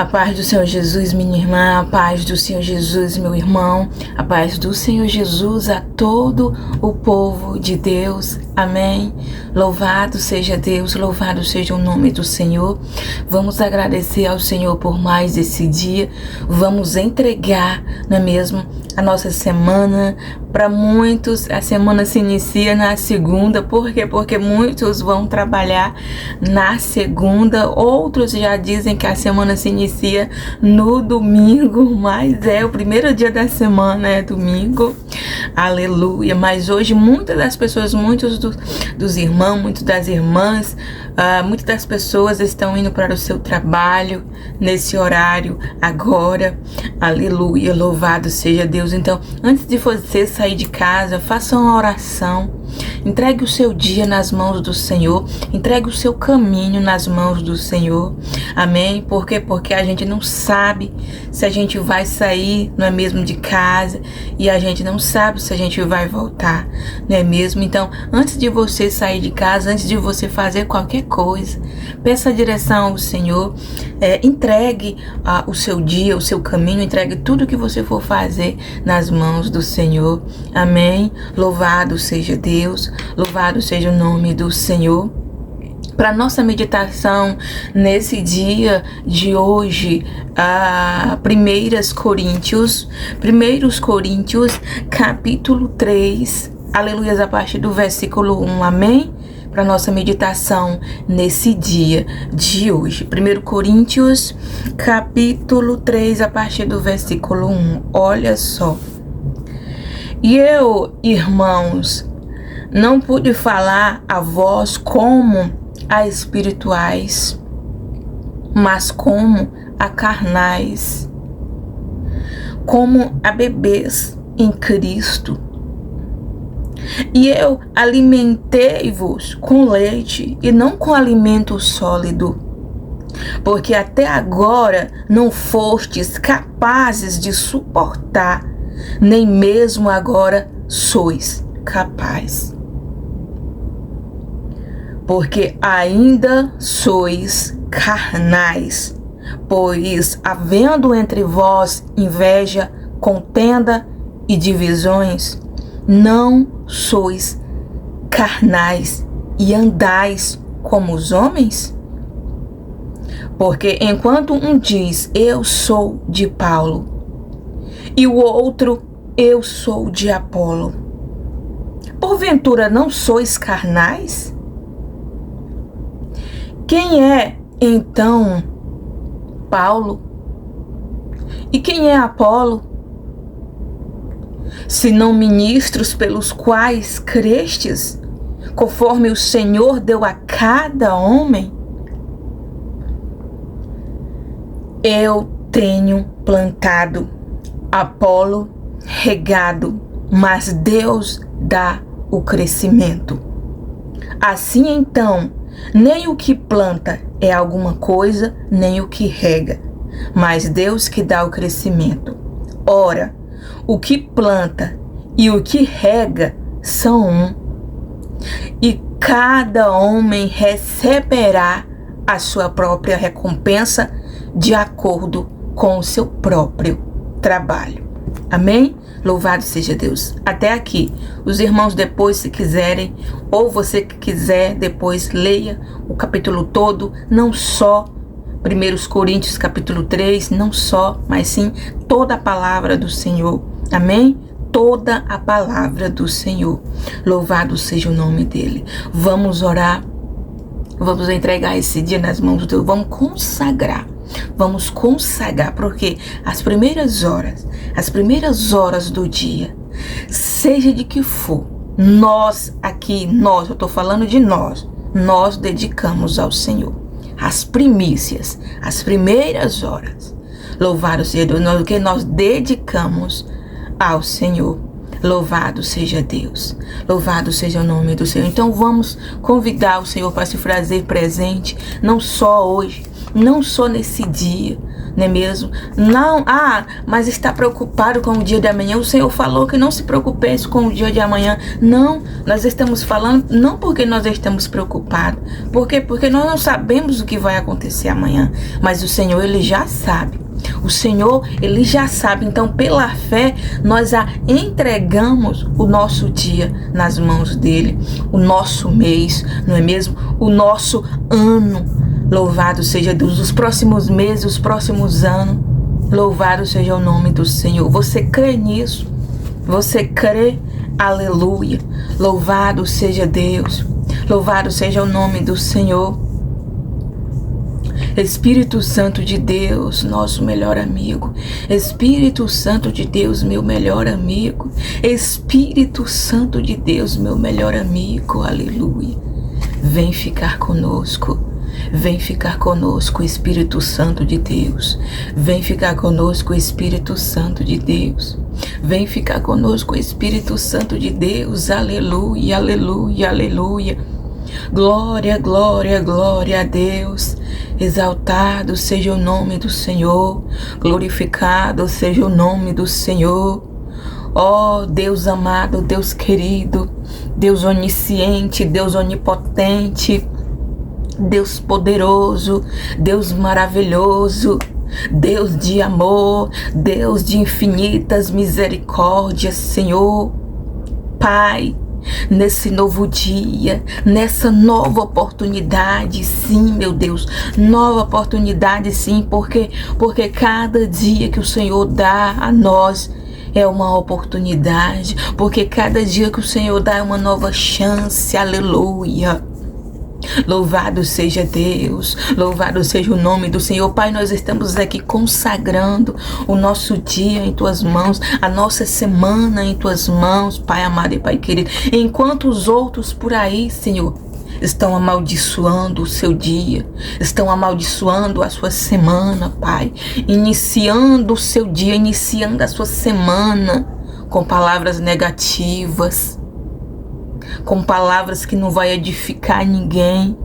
A paz do Senhor Jesus, minha irmã, a paz do Senhor Jesus, meu irmão, a paz do Senhor Jesus a todo o povo de Deus, amém? Louvado seja Deus, louvado seja o nome do Senhor. Vamos agradecer ao Senhor por mais esse dia, vamos entregar, não é mesmo? A nossa semana, para muitos a semana se inicia na segunda, por quê? Porque muitos vão trabalhar na segunda, outros já dizem que a semana se inicia no domingo, mas é o primeiro dia da semana, é domingo, aleluia. Mas hoje muitas das pessoas, muitos dos irmãos, muitas das irmãs, muitas das pessoas estão indo para o seu trabalho nesse horário agora, aleluia, louvado seja Deus. Então, antes de você sair de casa, faça uma oração, entregue o seu dia nas mãos do Senhor, entregue o seu caminho nas mãos do Senhor, amém? Por quê? Porque a gente não sabe se a gente vai sair, não é mesmo, de casa, e a gente não sabe se a gente vai voltar, não é mesmo? Então, antes de você sair de casa, antes de você fazer qualquer coisa, peça a direção ao Senhor, entregue o seu dia, o seu caminho, entregue tudo que você for fazer nas mãos do Senhor, amém? Louvado seja Deus, louvado seja o nome do Senhor. Para nossa meditação nesse dia de hoje, 1 Coríntios, capítulo 3, aleluia, a partir do versículo 1, amém? Para nossa meditação nesse dia de hoje. 1 Coríntios, capítulo 3, a partir do versículo 1. Olha só. E eu, irmãos, não pude falar a vós como a espirituais, mas como a carnais, como a bebês em Cristo. E eu alimentei-vos com leite e não com alimento sólido, porque até agora não fostes capazes de suportar, nem mesmo agora sois capazes. Porque ainda sois carnais, pois havendo entre vós inveja, contenda e divisões, não sois carnais e andais como os homens? Porque enquanto um diz, eu sou de Paulo, e o outro, eu sou de Apolo, porventura não sois carnais? Quem é, então, Paulo? E quem é Apolo? Senão ministros pelos quais crestes, conforme o Senhor deu a cada homem? Eu tenho plantado, Apolo regado, mas Deus dá o crescimento. Assim então, nem o que planta é alguma coisa, nem o que rega, mas Deus que dá o crescimento. Ora, o que planta e o que rega são um, e cada homem receberá a sua própria recompensa de acordo com o seu próprio trabalho. Amém? Louvado seja Deus. Até aqui. Os irmãos depois, se quiserem, ou você que quiser, depois leia o capítulo todo, não só 1 Coríntios capítulo 3, não só, mas sim toda a palavra do Senhor. Amém? Toda a palavra do Senhor. Louvado seja o nome dele. Vamos orar. Vamos entregar esse dia nas mãos de Deus. Vamos consagrar, porque as primeiras horas do dia, seja de que for, eu tô falando de nós dedicamos ao Senhor. As primícias, as primeiras horas, louvado seja Deus, que nós dedicamos ao Senhor. Louvado seja Deus. Louvado seja o nome do Senhor. Então vamos convidar o Senhor para se fazer presente, não só hoje, não só nesse dia, não é mesmo? Não, mas está preocupado com o dia de amanhã. O Senhor falou que não se preocupesse com o dia de amanhã. Não, nós estamos falando não porque nós estamos preocupados. Por quê? Porque nós não sabemos o que vai acontecer amanhã. Mas o Senhor, Ele já sabe. O Senhor, Ele já sabe. Então, pela fé, nós entregamos o nosso dia nas mãos dEle. O nosso mês, não é mesmo? O nosso ano. Louvado seja Deus. Os próximos meses, os próximos anos. Louvado seja o nome do Senhor. Você crê nisso? Você crê? Aleluia. Louvado seja Deus. Louvado seja o nome do Senhor. Espírito Santo de Deus, nosso melhor amigo. Espírito Santo de Deus, meu melhor amigo. Espírito Santo de Deus, meu melhor amigo. Aleluia. Vem ficar conosco. Vem ficar conosco, Espírito Santo de Deus. Vem ficar conosco, Espírito Santo de Deus. Vem ficar conosco, Espírito Santo de Deus. Aleluia, aleluia, aleluia. Glória, glória, glória a Deus. Exaltado seja o nome do Senhor. Glorificado seja o nome do Senhor. Ó Deus amado, Deus querido, Deus onisciente, Deus onipotente, Deus poderoso, Deus maravilhoso, Deus de amor, Deus de infinitas misericórdias, Senhor. Pai, nesse novo dia, nessa nova oportunidade, sim, meu Deus, nova oportunidade, sim, porque cada dia que o Senhor dá a nós é uma oportunidade, porque cada dia que o Senhor dá é uma nova chance, aleluia. Louvado seja Deus, louvado seja o nome do Senhor. Pai, nós estamos aqui consagrando o nosso dia em Tuas mãos, a nossa semana em Tuas mãos, Pai amado e Pai querido. Enquanto os outros por aí, Senhor, estão amaldiçoando o seu dia, estão amaldiçoando a sua semana, Pai, iniciando o seu dia, iniciando a sua semana com palavras negativas, com palavras que não vai edificar ninguém.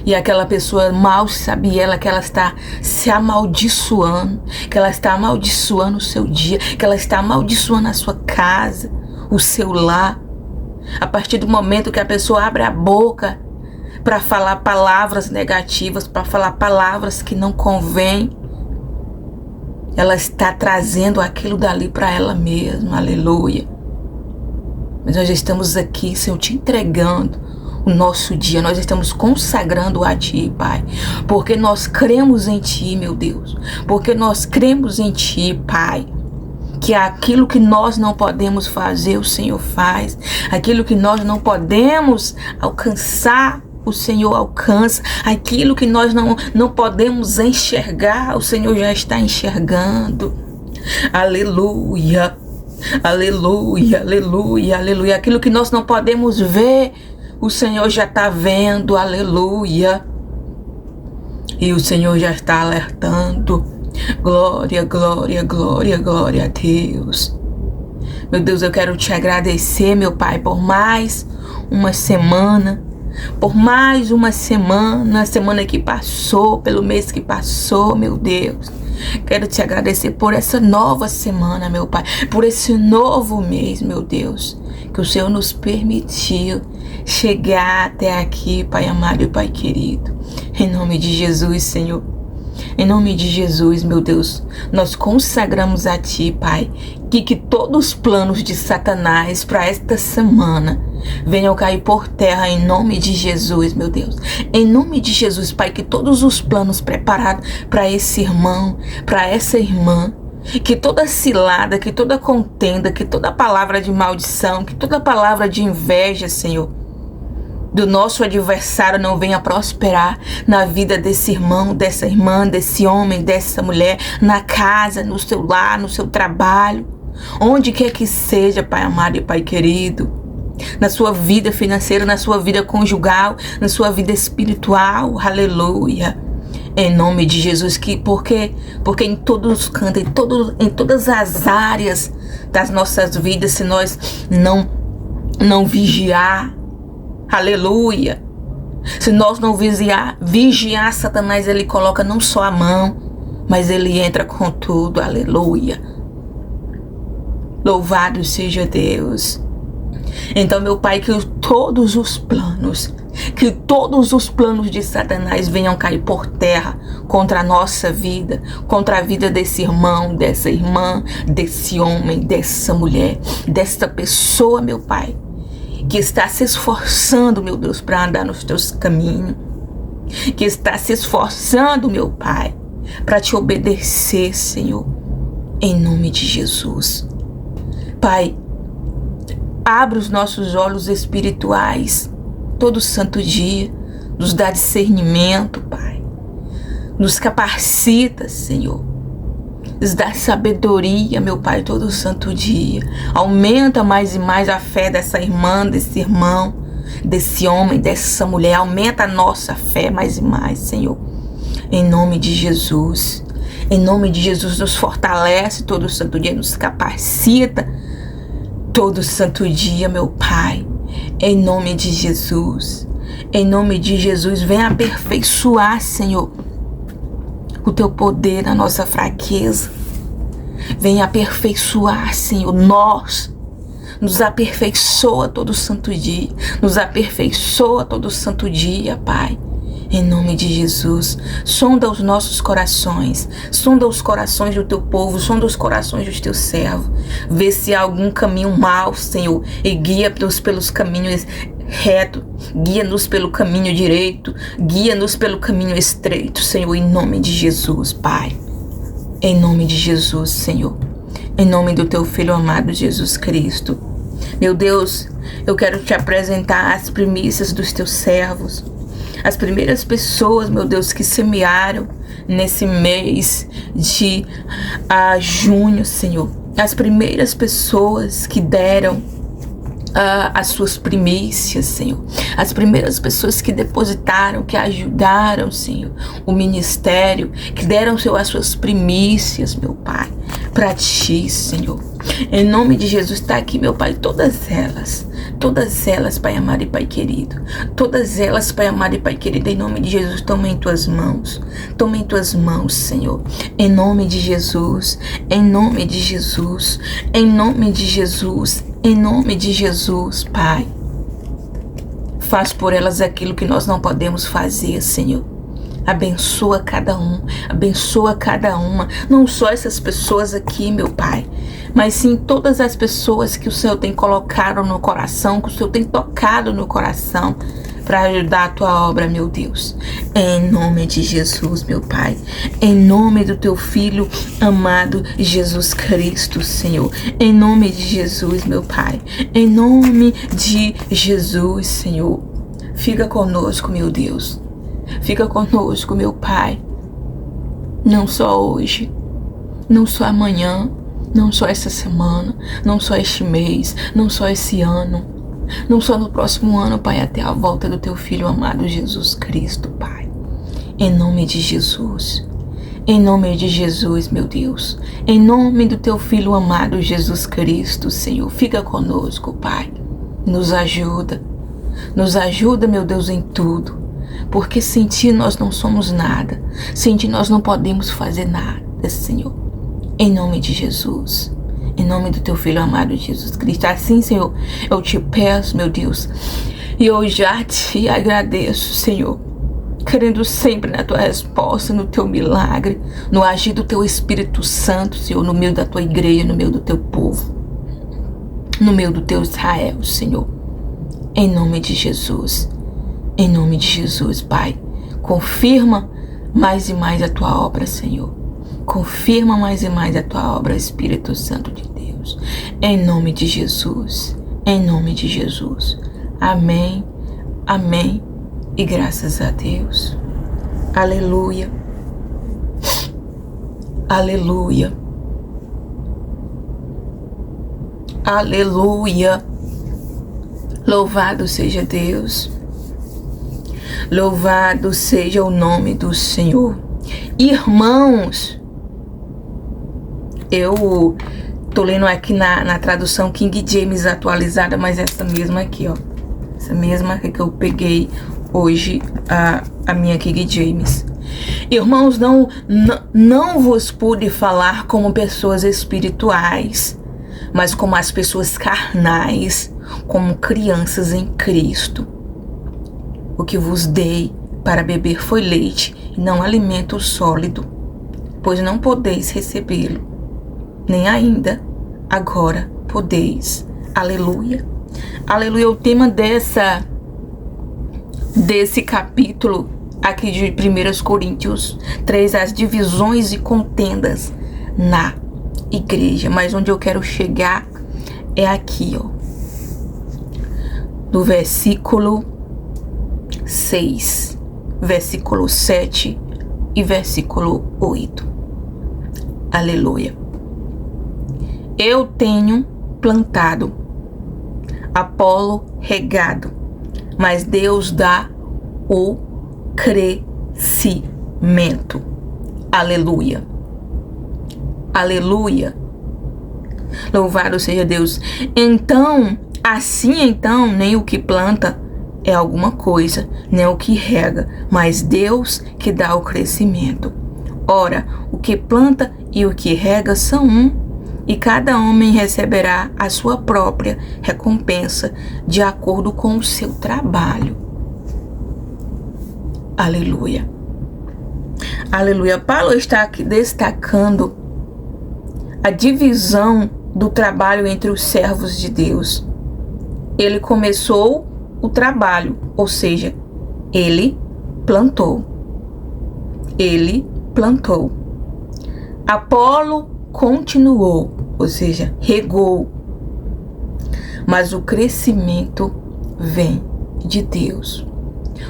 E aquela pessoa, mal sabe ela que ela está se amaldiçoando, que ela está amaldiçoando o seu dia, que ela está amaldiçoando a sua casa, o seu lar. A partir do momento que a pessoa abre a boca para falar palavras negativas, para falar palavras que não convêm, ela está trazendo aquilo dali para ela mesma, aleluia. Mas nós estamos aqui, Senhor, te entregando o nosso dia. Nós estamos consagrando a Ti, Pai. Porque nós cremos em Ti, meu Deus. Porque nós cremos em Ti, Pai. Que aquilo que nós não podemos fazer, o Senhor faz. Aquilo que nós não podemos alcançar, o Senhor alcança. Aquilo que nós não podemos enxergar, o Senhor já está enxergando. Aleluia. Aleluia, aleluia, aleluia. Aquilo que nós não podemos ver, o Senhor já está vendo, aleluia. E o Senhor já está alertando. Glória, glória, glória, glória a Deus. Meu Deus, eu quero te agradecer, meu Pai, por mais uma semana. Por mais uma semana, a semana que passou, pelo mês que passou, meu Deus. Quero te agradecer por essa nova semana, meu Pai, por esse novo mês, meu Deus, que o Senhor nos permitiu chegar até aqui, Pai amado e Pai querido. Em nome de Jesus, Senhor. Em nome de Jesus, meu Deus, nós consagramos a Ti, Pai, que todos os planos de Satanás para esta semana venham cair por terra em nome de Jesus, meu Deus. Em nome de Jesus, Pai, que todos os planos preparados para esse irmão, para essa irmã, que toda cilada, que toda contenda, que toda palavra de maldição, que toda palavra de inveja, Senhor, do nosso adversário não venha prosperar na vida desse irmão, dessa irmã, desse homem, dessa mulher, na casa, no seu lar, no seu trabalho, onde quer que seja, Pai amado e Pai querido, na sua vida financeira, na sua vida conjugal, na sua vida espiritual, aleluia. Em nome de Jesus, porque em todos os cantos, em todas as áreas das nossas vidas, se nós não vigiar, aleluia, se nós não vigiar, Satanás, ele coloca não só a mão, mas ele entra com tudo, aleluia. Louvado seja Deus. Então, meu Pai, que todos os planos de Satanás venham cair por terra contra a nossa vida, contra a vida desse irmão, dessa irmã, desse homem, dessa mulher, dessa pessoa, meu Pai, que está se esforçando, meu Deus, para andar nos teus caminhos, que está se esforçando, meu Pai, para te obedecer, Senhor, em nome de Jesus. Pai, abre os nossos olhos espirituais todo santo dia, nos dá discernimento, Pai. Nos capacita, Senhor. Nos dá sabedoria, meu Pai, todo santo dia. Aumenta mais e mais a fé dessa irmã, desse irmão, desse homem, dessa mulher. Aumenta a nossa fé mais e mais, Senhor. Em nome de Jesus. Em nome de Jesus, nos fortalece todo santo dia, nos capacita todo santo dia, meu Pai. Em nome de Jesus. Em nome de Jesus, venha aperfeiçoar, Senhor, o teu poder na nossa fraqueza. Venha aperfeiçoar, Senhor, nos aperfeiçoa todo santo dia. Nos aperfeiçoa todo santo dia, Pai. Em nome de Jesus, sonda os nossos corações, sonda os corações do teu povo, sonda os corações dos teus servos. Vê se há algum caminho mau, Senhor, e guia-nos pelos caminhos retos, guia-nos pelo caminho direito, guia-nos pelo caminho estreito, Senhor, em nome de Jesus, Pai. Em nome de Jesus, Senhor, em nome do teu Filho amado Jesus Cristo. Meu Deus, eu quero te apresentar as primícias dos teus servos. As primeiras pessoas, meu Deus, que semearam nesse mês de junho, Senhor. As primeiras pessoas que deram as suas primícias, Senhor. As primeiras pessoas que depositaram, que ajudaram, Senhor, o ministério, que deram, Senhor, as suas primícias, meu Pai, para ti, Senhor. Em nome de Jesus, está aqui, meu Pai, todas elas, Pai amado e Pai querido, todas elas, Pai amado e Pai querido, em nome de Jesus, toma em tuas mãos, Senhor, em nome de Jesus, em nome de Jesus, em nome de Jesus, em nome de Jesus, Pai. Faz por elas aquilo que nós não podemos fazer, Senhor. Abençoa cada uma, não só essas pessoas aqui, meu Pai, mas sim todas as pessoas que o Senhor tem colocado no coração, que o Senhor tem tocado no coração para ajudar a tua obra, meu Deus. Em nome de Jesus, meu Pai, em nome do teu Filho amado Jesus Cristo, Senhor, em nome de Jesus, meu Pai, em nome de Jesus, Senhor, fica conosco, meu Deus. Fica conosco, meu Pai, não só hoje, não só amanhã, não só essa semana, não só este mês, não só esse ano, não só no próximo ano, Pai, até a volta do teu Filho amado Jesus Cristo, Pai. Em nome de Jesus, meu Deus, em nome do teu Filho amado Jesus Cristo, Senhor, fica conosco, Pai, nos ajuda, meu Deus, em tudo. Porque sem ti nós não somos nada. Sem ti nós não podemos fazer nada, Senhor. Em nome de Jesus. Em nome do teu Filho amado Jesus Cristo. Assim, Senhor, eu te peço, meu Deus. E eu já te agradeço, Senhor. Crendo sempre na tua resposta, no teu milagre, no agir do teu Espírito Santo, Senhor, no meio da tua igreja, no meio do teu povo, no meio do teu Israel, Senhor. Em nome de Jesus. Em nome de Jesus, Pai, confirma mais e mais a tua obra, Senhor. Confirma mais e mais a tua obra, Espírito Santo de Deus. Em nome de Jesus. Em nome de Jesus. Amém. Amém. E graças a Deus. Aleluia. Aleluia. Aleluia. Louvado seja Deus. Louvado seja o nome do Senhor. Irmãos, eu tô lendo aqui na tradução King James atualizada, mas essa mesma aqui, ó. Essa mesma que eu peguei hoje, a minha King James. Irmãos, não vos pude falar como pessoas espirituais, mas como as pessoas carnais, como crianças em Cristo. O que vos dei para beber foi leite, e não alimento sólido, pois não podeis recebê-lo, nem ainda agora podeis. Aleluia. Aleluia. O tema desse capítulo aqui de 1 Coríntios 3, as divisões e contendas na igreja. Mas onde eu quero chegar é aqui, ó, do versículo 6, versículo 7 e versículo 8. Aleluia. Eu tenho plantado, Apolo regado, mas Deus dá o crescimento. Aleluia. Aleluia. Louvado seja Deus. Então, nem o que planta é alguma coisa, nem o que rega, mas Deus que dá o crescimento. Ora, o que planta e o que rega são um, e cada homem receberá a sua própria recompensa de acordo com o seu trabalho. Aleluia. Aleluia. Paulo está aqui destacando a divisão do trabalho entre os servos de Deus. Ele começou o trabalho, ou seja, ele plantou. Ele plantou. Apolo continuou, ou seja, regou. Mas o crescimento vem de Deus.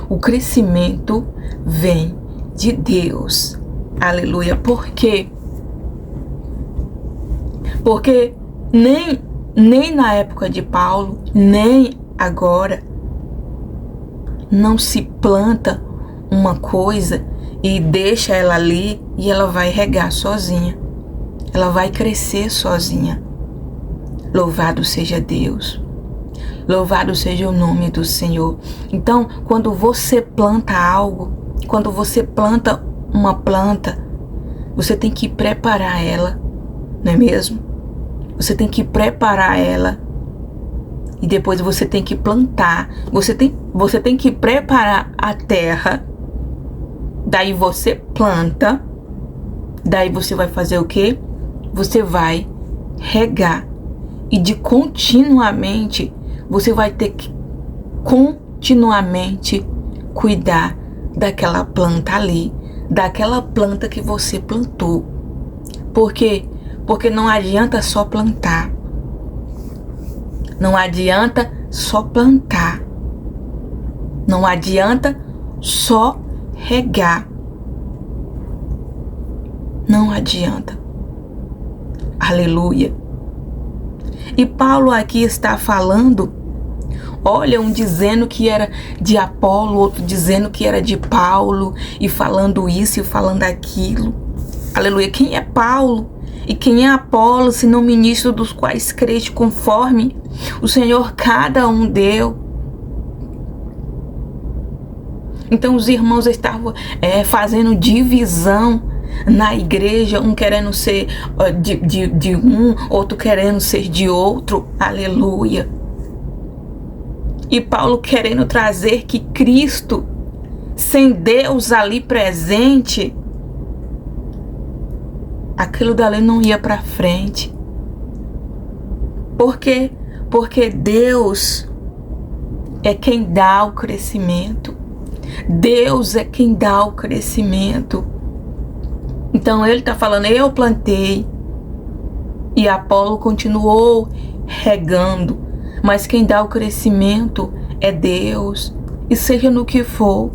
O crescimento vem de Deus. Aleluia. Por quê? Porque nem na época de Paulo, nem agora, não se planta uma coisa e deixa ela ali e ela vai regar sozinha. Ela vai crescer sozinha. Louvado seja Deus. Louvado seja o nome do Senhor. Então, quando você planta algo, quando você planta uma planta, você tem que preparar ela, não é mesmo? Você tem que preparar ela e depois você tem que plantar. Você tem que preparar a terra. Daí você planta. Daí você vai fazer o quê? Você vai regar. E de continuamente, você vai ter que continuamente cuidar daquela planta ali, daquela planta que você plantou. Por quê? Porque não adianta só plantar. Não adianta só plantar. Não adianta só regar. Não adianta. Aleluia. E Paulo aqui está falando, olha, um dizendo que era de Apolo, outro dizendo que era de Paulo, e falando isso e falando aquilo. Aleluia. Quem é Paulo e quem é Apolo, senão ministro dos quais creste conforme o Senhor cada um deu? Então os irmãos estavam fazendo divisão na igreja, um querendo ser de um, outro querendo ser de outro. Aleluia. E Paulo querendo trazer que Cristo, sem Deus ali presente, aquilo dali não ia para frente. Por quê? Porque Deus é quem dá o crescimento. Deus é quem dá o crescimento. Então ele está falando, eu plantei e Apolo continuou regando, mas quem dá o crescimento é Deus. E seja no que for,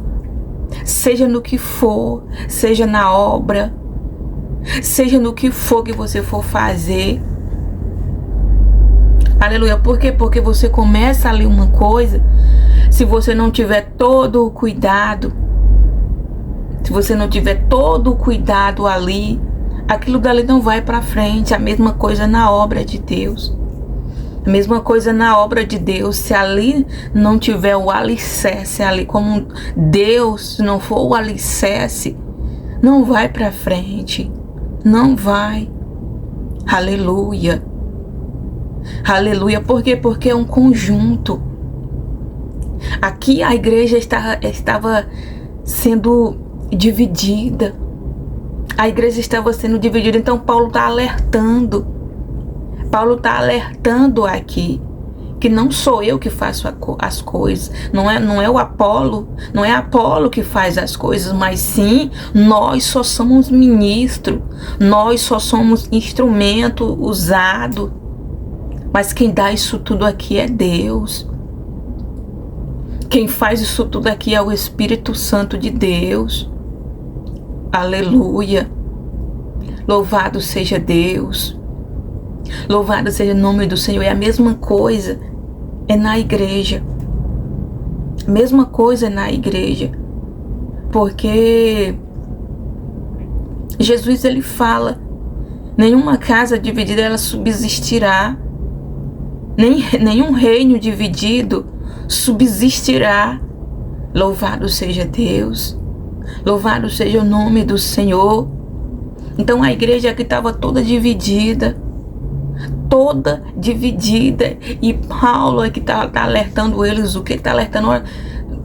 seja na obra, seja no que for que você for fazer. Aleluia. Por quê? Porque você começa ali uma coisa, se você não tiver todo o cuidado, se você não tiver todo o cuidado ali, aquilo dali não vai para frente. A mesma coisa na obra de Deus. A mesma coisa na obra de Deus. Se ali não tiver o alicerce, ali como Deus, se não for o alicerce, não vai para frente. Não vai. Aleluia. Aleluia. Por quê? Porque é um conjunto. Aqui a igreja estava sendo dividida. A igreja estava sendo dividida. Então Paulo está alertando. Paulo está alertando aqui que não sou eu que faço as coisas. Não é o Apolo. Não é Apolo que faz as coisas. Mas sim, nós só somos ministro. Nós só somos instrumento usado. Mas quem dá isso tudo aqui é Deus. Quem faz isso tudo aqui é o Espírito Santo de Deus. Aleluia. Louvado seja Deus. Louvado seja o nome do Senhor. É a mesma coisa é na igreja. A mesma coisa é na igreja. Porque Jesus, ele fala: nenhuma casa dividida ela subsistirá. Nenhum reino dividido subsistirá. Louvado seja Deus. Louvado seja o nome do Senhor. Então a igreja aqui estava toda dividida. Toda dividida. E Paulo aqui está alertando eles. O que está alertando?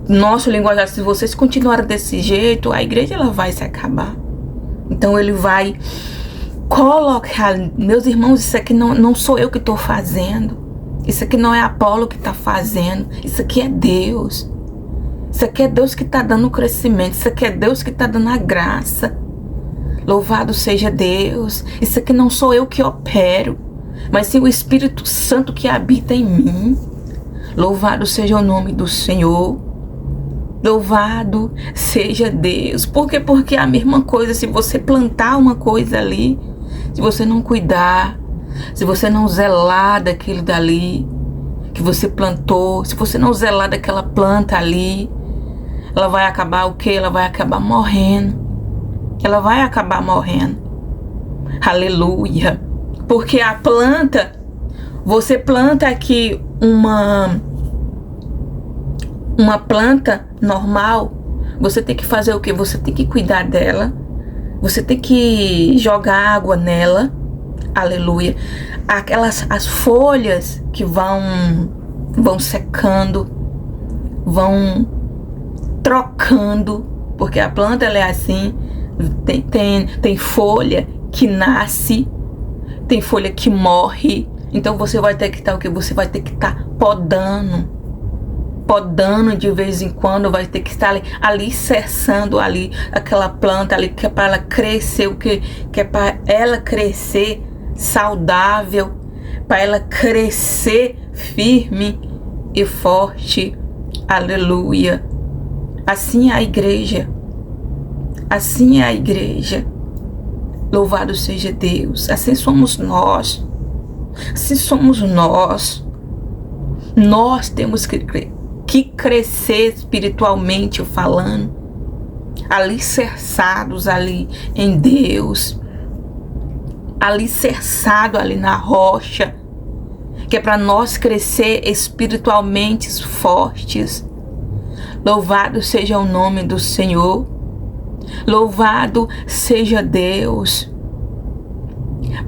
Nosso linguajar, se vocês continuarem desse jeito, a igreja ela vai se acabar. Então ele vai colocar: meus irmãos, isso aqui não sou eu que estou fazendo. Isso aqui não é Apolo que está fazendo. Isso aqui é Deus. Isso aqui é Deus que está dando o crescimento. Isso aqui é Deus que está dando a graça. Louvado seja Deus. Isso aqui não sou eu que opero, mas sim o Espírito Santo que habita em mim. Louvado seja o nome do Senhor. Louvado seja Deus. Por quê? Porque é a mesma coisa. Se você plantar uma coisa ali, se você não cuidar, se você não zelar daquilo dali que você plantou, se você não zelar daquela planta ali, ela vai acabar o quê? Ela vai acabar morrendo. Ela vai acabar morrendo. Aleluia. Porque a planta, você planta aqui uma planta normal, você tem que fazer o quê? Você tem que cuidar dela. Você tem que jogar água nela. Aleluia. As folhas que vão secando, vão trocando, porque a planta ela é assim. Tem folha que nasce, tem folha que morre. Então você vai ter que estar o quê? Você vai ter que estar podando de vez em quando, vai ter que estar alicerçando ali aquela planta ali, que é para ela crescer, o que é para ela crescer saudável, para ela crescer firme e forte. Aleluia. Assim é a igreja. Assim é a igreja. Louvado seja Deus. Assim somos nós. Assim somos nós. Nós temos que crescer espiritualmente falando, alicerçados ali em Deus, alicerçado ali na rocha, que é para nós crescer espiritualmente fortes. Louvado seja o nome do Senhor. Louvado seja Deus.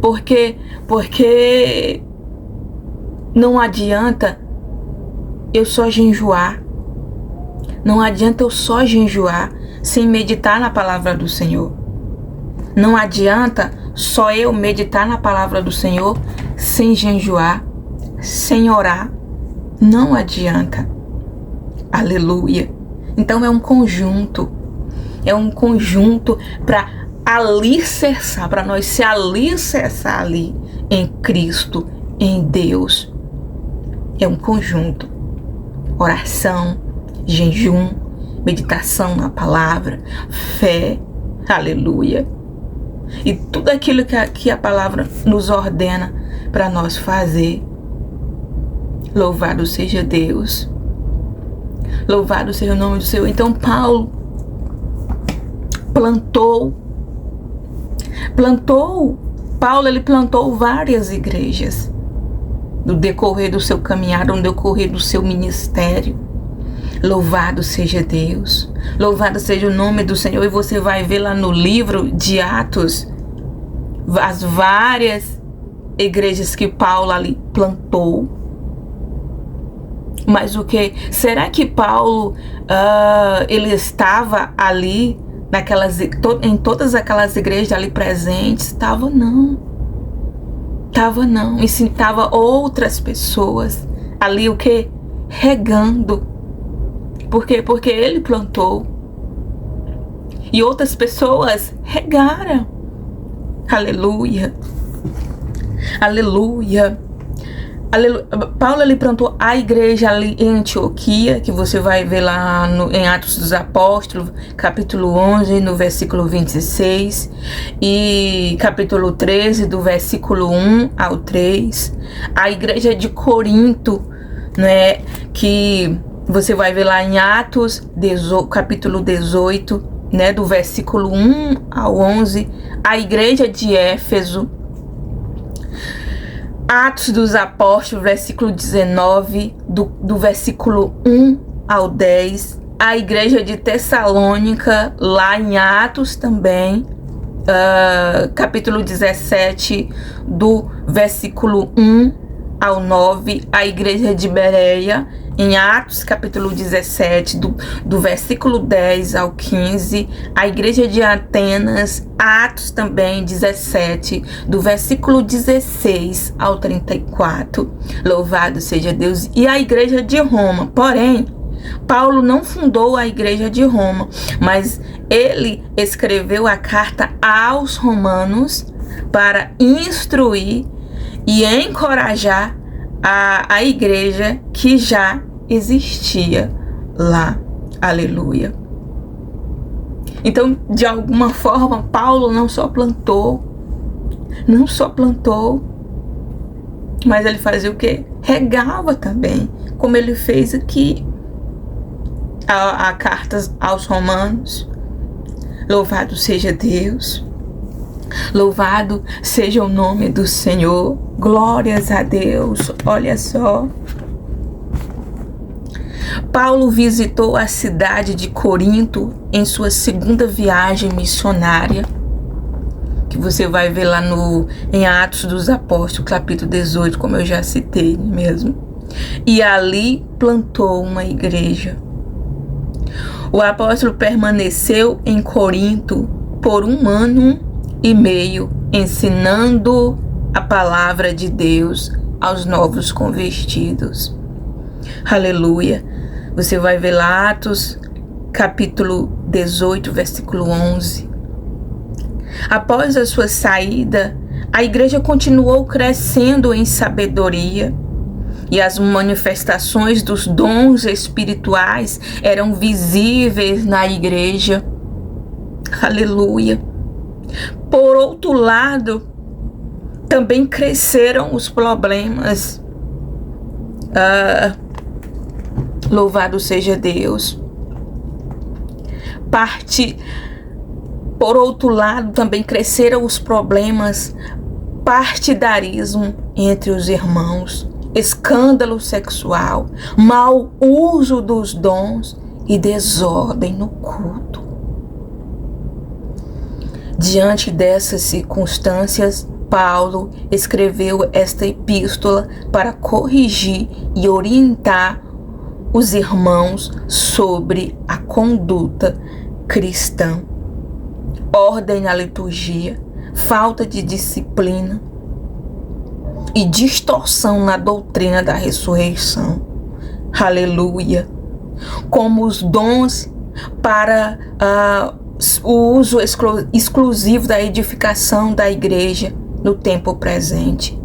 Porque não adianta eu só jejuar. Não adianta eu só jejuar sem meditar na palavra do Senhor. Não adianta só eu meditar na palavra do Senhor sem jejuar, sem orar. Não adianta. Aleluia. Então é um conjunto. É um conjunto para alicerçar, para nós se alicerçar ali em Cristo, em Deus. É um conjunto. Oração, jejum, meditação na palavra, fé, aleluia. E tudo aquilo que a palavra nos ordena para nós fazer. Louvado seja Deus. Louvado seja o nome do Senhor. Então Paulo Paulo, ele plantou várias igrejas no decorrer do seu caminhar, no decorrer do seu ministério. Louvado seja Deus, louvado seja o nome do Senhor. E você vai ver lá no livro de Atos as várias igrejas que Paulo ali plantou. Mas o que? Será que Paulo ele estava ali em todas aquelas igrejas ali presentes? Estava não. E sim, estava outras pessoas ali o que? Regando. Por quê? Porque ele plantou. E outras pessoas regaram. Aleluia. Aleluia. Paulo, ele plantou a igreja ali em Antioquia, que você vai ver lá em Atos dos Apóstolos, capítulo 11, no versículo 26, e capítulo 13, do versículo 1 ao 3. A igreja de Corinto, né, que você vai ver lá em Atos, capítulo 18, né, do versículo 1 ao 11. A igreja de Éfeso, Atos dos Apóstolos, versículo 19, do versículo 1 ao 10. A igreja de Tessalônica, lá em Atos também, capítulo 17, do versículo 1 ao 9. A igreja de Bereia, em Atos, capítulo 17, do versículo 10 ao 15. A igreja de Atenas, Atos também, 17, do versículo 16 ao 34. Louvado seja Deus. E a igreja de Roma. Porém, Paulo não fundou a igreja de Roma, mas ele escreveu a carta aos romanos para instruir e encorajar a igreja que já existia lá. Aleluia. Então, de alguma forma, Paulo não só plantou, mas ele fazia o quê? Regava também, como ele fez aqui a cartas aos romanos. Louvado seja Deus. Louvado seja o nome do Senhor. Glórias a Deus. Olha só. Paulo visitou a cidade de Corinto em sua segunda viagem missionária, que você vai ver lá em Atos dos Apóstolos, capítulo 18, como eu já citei mesmo. E ali plantou uma igreja. O apóstolo permaneceu em Corinto por 1 ano e meio, ensinando a palavra de Deus aos novos convertidos. Aleluia. Você vai ver lá Atos, capítulo 18, versículo 11. Após a sua saída, a igreja continuou crescendo em sabedoria e as manifestações dos dons espirituais eram visíveis na igreja. Aleluia. Por outro lado, também cresceram os problemas. Louvado seja Deus. Por outro lado, também cresceram os problemas, partidarismo entre os irmãos, escândalo sexual, mau uso dos dons e desordem no culto. Diante dessas circunstâncias, Paulo escreveu esta epístola para corrigir e orientar os irmãos sobre a conduta cristã, ordem na liturgia, falta de disciplina e distorção na doutrina da ressurreição. Aleluia! Como os dons para o uso exclusivo da edificação da igreja no tempo presente.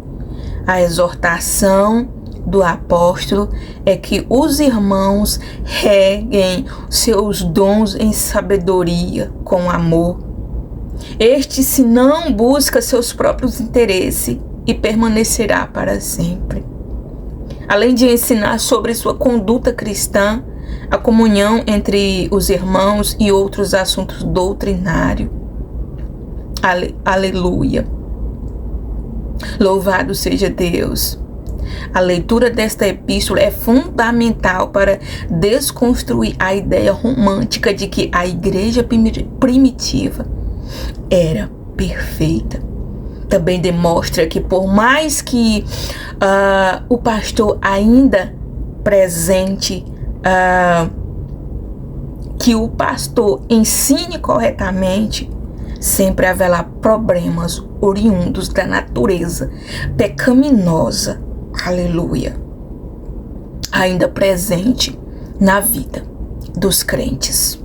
A exortação do apóstolo é que os irmãos reguem seus dons em sabedoria, com amor. Este, se não busca seus próprios interesses e permanecerá para sempre. Além de ensinar sobre sua conduta cristã, a comunhão entre os irmãos e outros assuntos doutrinários. Aleluia. Louvado seja Deus. A leitura desta epístola é fundamental para desconstruir a ideia romântica de que a igreja primitiva era perfeita. Também demonstra que por mais que o pastor ainda presente, que o pastor ensine corretamente, sempre haverá problemas oriundos da natureza pecaminosa, aleluia, ainda presente na vida dos crentes.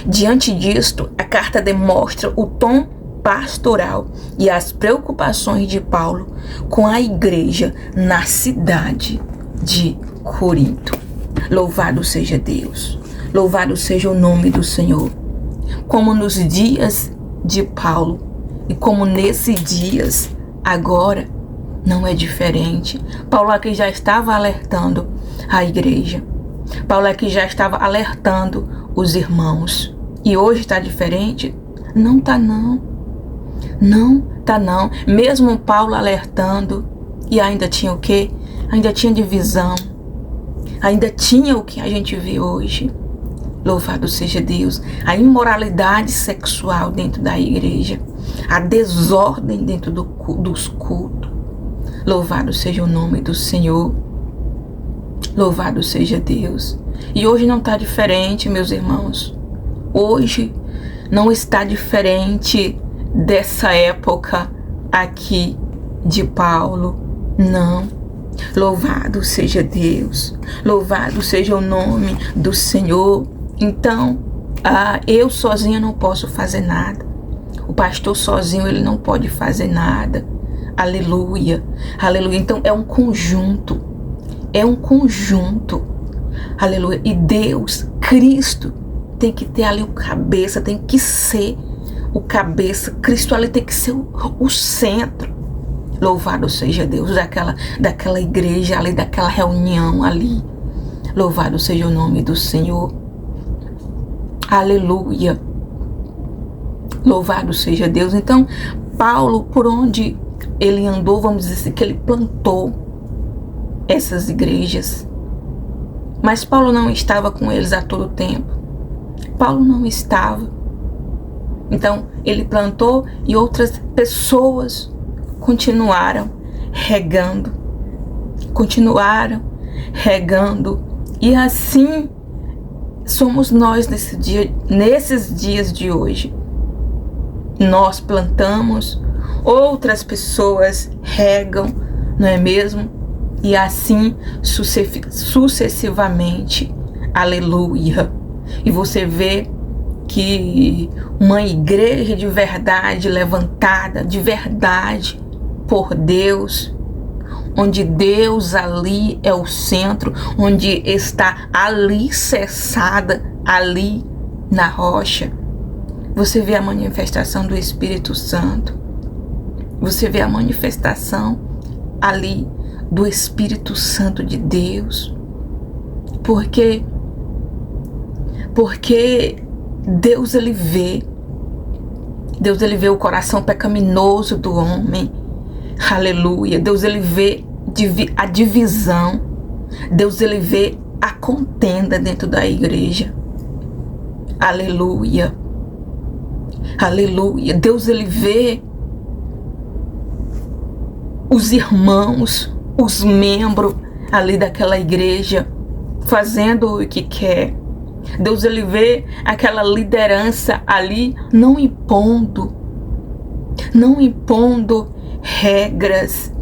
Diante disto, a carta demonstra o tom pastoral e as preocupações de Paulo com a igreja na cidade de Corinto. Louvado seja Deus, louvado seja o nome do Senhor. Como nos dias de Paulo e como nesses dias agora, não é diferente. Paulo aqui já estava alertando a igreja. Paulo aqui já estava alertando os irmãos. E hoje está diferente? Não está não. Não está não. Mesmo Paulo alertando, e ainda tinha o quê? Ainda tinha divisão. Ainda tinha o que a gente vê hoje. Louvado seja Deus. A imoralidade sexual dentro da igreja. A desordem dentro dos cultos. Louvado seja o nome do Senhor. Louvado seja Deus. E hoje não está diferente, meus irmãos. Hoje não está diferente dessa época aqui de Paulo. Não. Louvado seja Deus. Louvado seja o nome do Senhor. Então, eu sozinho não posso fazer nada. O pastor sozinho, ele não pode fazer nada. Aleluia, aleluia. Então é um conjunto, aleluia. E Deus, Cristo, tem que ter ali o cabeça, tem que ser o cabeça. Cristo ali tem que ser o centro. Louvado seja Deus daquela igreja ali, daquela reunião ali. Louvado seja o nome do Senhor. Aleluia. Louvado seja Deus. Então, Paulo, por onde ele andou, vamos dizer assim, que ele plantou essas igrejas. Mas Paulo não estava com eles a todo tempo. Paulo não estava. Então, ele plantou e outras pessoas continuaram regando. E assim somos nós nesses dias de hoje. Nós plantamos, outras pessoas regam, não é mesmo? E assim sucessivamente. Aleluia. E você vê que uma igreja de verdade, levantada de verdade por Deus, onde Deus ali é o centro, onde está alicerçada ali na rocha, você vê a manifestação do Espírito Santo. Você vê a manifestação ali do Espírito Santo de Deus. Porque Deus ele vê o coração pecaminoso do homem. Aleluia. Deus ele vê a divisão. Deus ele vê a contenda dentro da igreja. Aleluia. Aleluia. Deus ele vê os irmãos, os membros ali daquela igreja fazendo o que quer. Deus ele vê aquela liderança ali não impondo regras,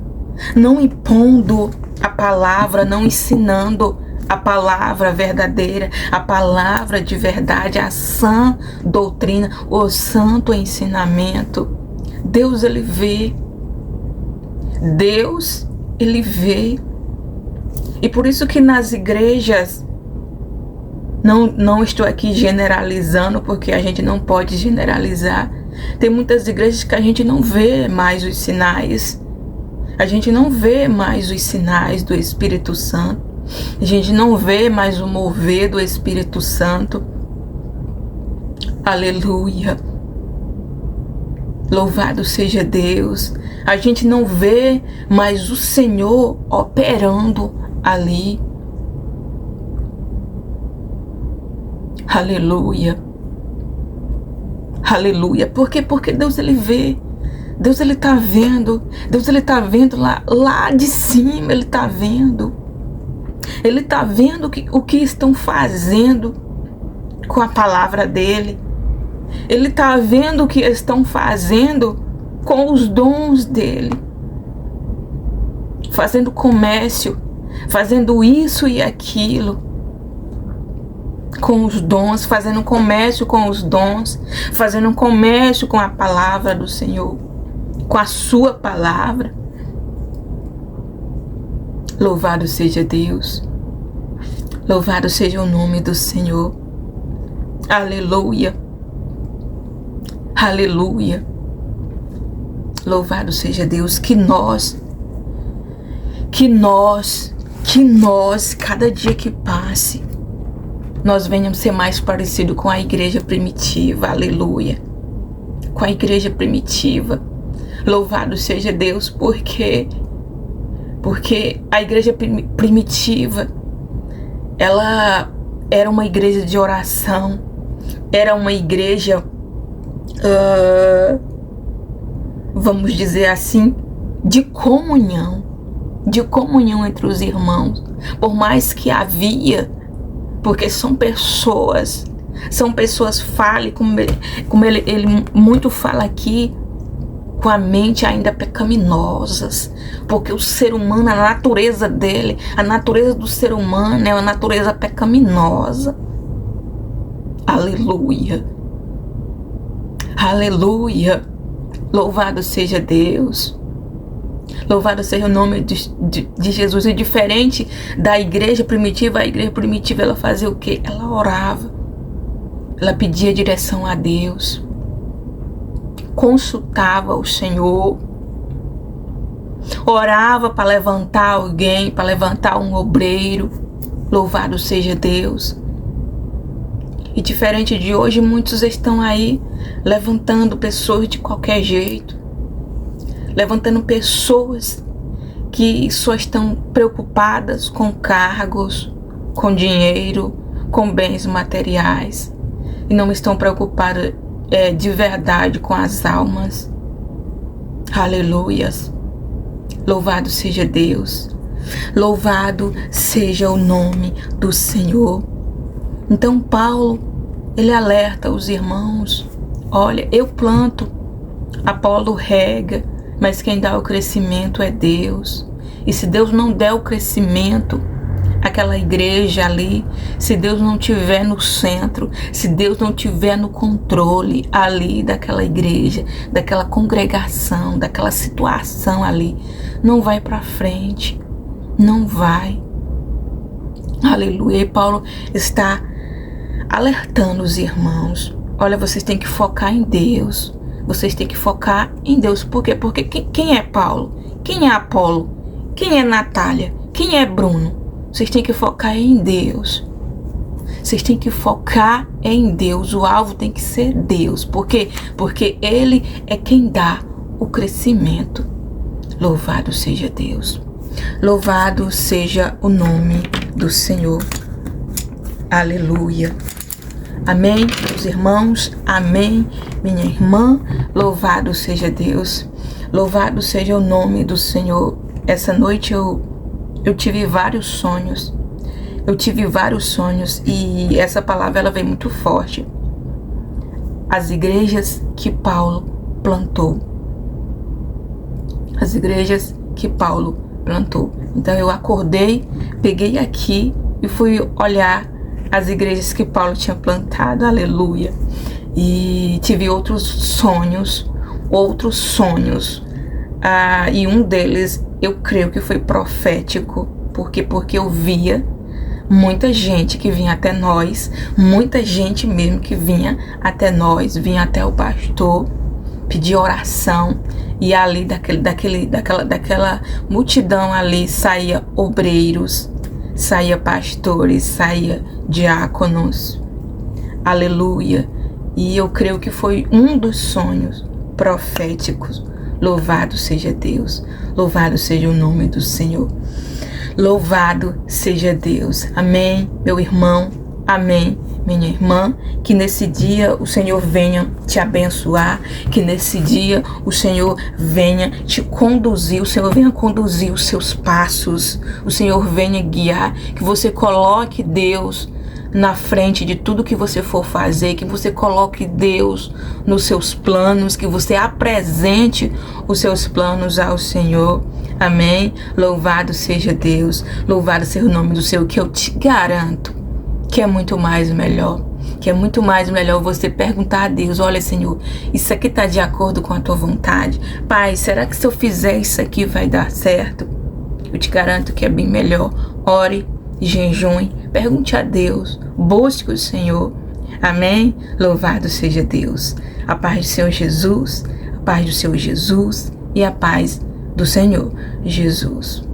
não impondo a palavra, não ensinando a palavra verdadeira, a palavra de verdade, a sã doutrina, o santo ensinamento. Deus ele vê. Deus ele vê. E por isso que nas igrejas, não estou aqui generalizando, porque a gente não pode generalizar. Tem muitas igrejas que a gente não vê mais os sinais. A gente não vê mais os sinais do Espírito Santo. A gente não vê mais o mover do Espírito Santo. Aleluia. Louvado seja Deus. A gente não vê mais o Senhor operando ali. Aleluia. Aleluia. Por quê? Porque Deus, ele vê. Deus, ele tá vendo. Deus, ele tá vendo lá de cima. Ele tá vendo. Ele tá vendo o que estão fazendo com a palavra dele. Ele tá vendo o que estão fazendo com os dons dele. Fazendo comércio. Fazendo isso e aquilo. Com os dons. Fazendo comércio com os dons. Fazendo comércio com a palavra do Senhor. Com a sua palavra. Louvado seja Deus. Louvado seja o nome do Senhor. Aleluia. Aleluia. Louvado seja Deus. Que nós, cada dia que passe, nós venhamos ser mais parecidos com a igreja primitiva. Aleluia. Com a igreja primitiva. Louvado seja Deus, porque a igreja primitiva, ela era uma igreja de oração, era uma igreja, vamos dizer assim, de comunhão entre os irmãos. Por mais que havia, porque são pessoas falem, como ele muito fala aqui, com a mente ainda pecaminosas, porque o ser humano, a natureza dele, a natureza do ser humano é uma natureza pecaminosa. Aleluia. Aleluia. Louvado seja Deus. Louvado seja o nome de Jesus. É diferente da igreja primitiva. A igreja primitiva, ela fazia o quê? Ela orava. Ela pedia direção a Deus. Consultava o Senhor. Orava para levantar alguém, para levantar um obreiro. Louvado seja Deus. E diferente de hoje, muitos estão aí levantando pessoas de qualquer jeito. Levantando pessoas que só estão preocupadas com cargos, com dinheiro, com bens materiais. E não estão preocupadas de verdade com as almas. Aleluias. Louvado seja Deus. Louvado seja o nome do Senhor. Então Paulo, ele alerta os irmãos. Olha, eu planto, Apolo rega, mas quem dá o crescimento é Deus. E se Deus não der o crescimento, aquela igreja ali, se Deus não tiver no centro, se Deus não tiver no controle ali daquela igreja, daquela congregação, daquela situação ali, não vai para frente, não vai. Aleluia. E Paulo está alertando os irmãos. Olha, vocês têm que focar em Deus. Vocês têm que focar em Deus. Por quê? Porque quem é Paulo? Quem é Apolo? Quem é Natália? Quem é Bruno? Vocês têm que focar em Deus. Vocês têm que focar em Deus. O alvo tem que ser Deus. Por quê? Porque Ele é quem dá o crescimento. Louvado seja Deus. Louvado seja o nome do Senhor. Aleluia. Amém, meus irmãos. Amém, minha irmã. Louvado seja Deus. Louvado seja o nome do Senhor. Essa noite eu tive vários sonhos. E essa palavra, ela veio muito forte. As igrejas que Paulo plantou. As igrejas que Paulo plantou. Então eu acordei, peguei aqui e fui olhar as igrejas que Paulo tinha plantado. Aleluia. E tive outros sonhos. E um deles eu creio que foi profético. Porque eu via muita gente que vinha até nós, muita gente mesmo que vinha até nós, vinha até o pastor, pedir oração, e ali daquela multidão ali saía obreiros, saia pastores, saia diáconos. Aleluia. E eu creio que foi um dos sonhos proféticos. Louvado seja Deus. Louvado seja o nome do Senhor. Louvado seja Deus. Amém, meu irmão. Amém, minha irmã. Que nesse dia o Senhor venha te abençoar. Que nesse dia o Senhor venha te conduzir. O Senhor venha conduzir os seus passos. O Senhor venha guiar. Que você coloque Deus na frente de tudo que você for fazer, que você coloque Deus nos seus planos, que você apresente os seus planos ao Senhor. Amém? Louvado seja Deus, louvado seja o nome do Senhor, que eu te garanto que é muito mais melhor. Que é muito mais melhor você perguntar a Deus: olha, Senhor, isso aqui está de acordo com a tua vontade? Pai, será que se eu fizer isso aqui vai dar certo? Eu te garanto que é bem melhor. Ore, jejum, pergunte a Deus, busque o Senhor. Amém? Louvado seja Deus. A paz do Senhor Jesus, a paz do Senhor Jesus e a paz do Senhor Jesus.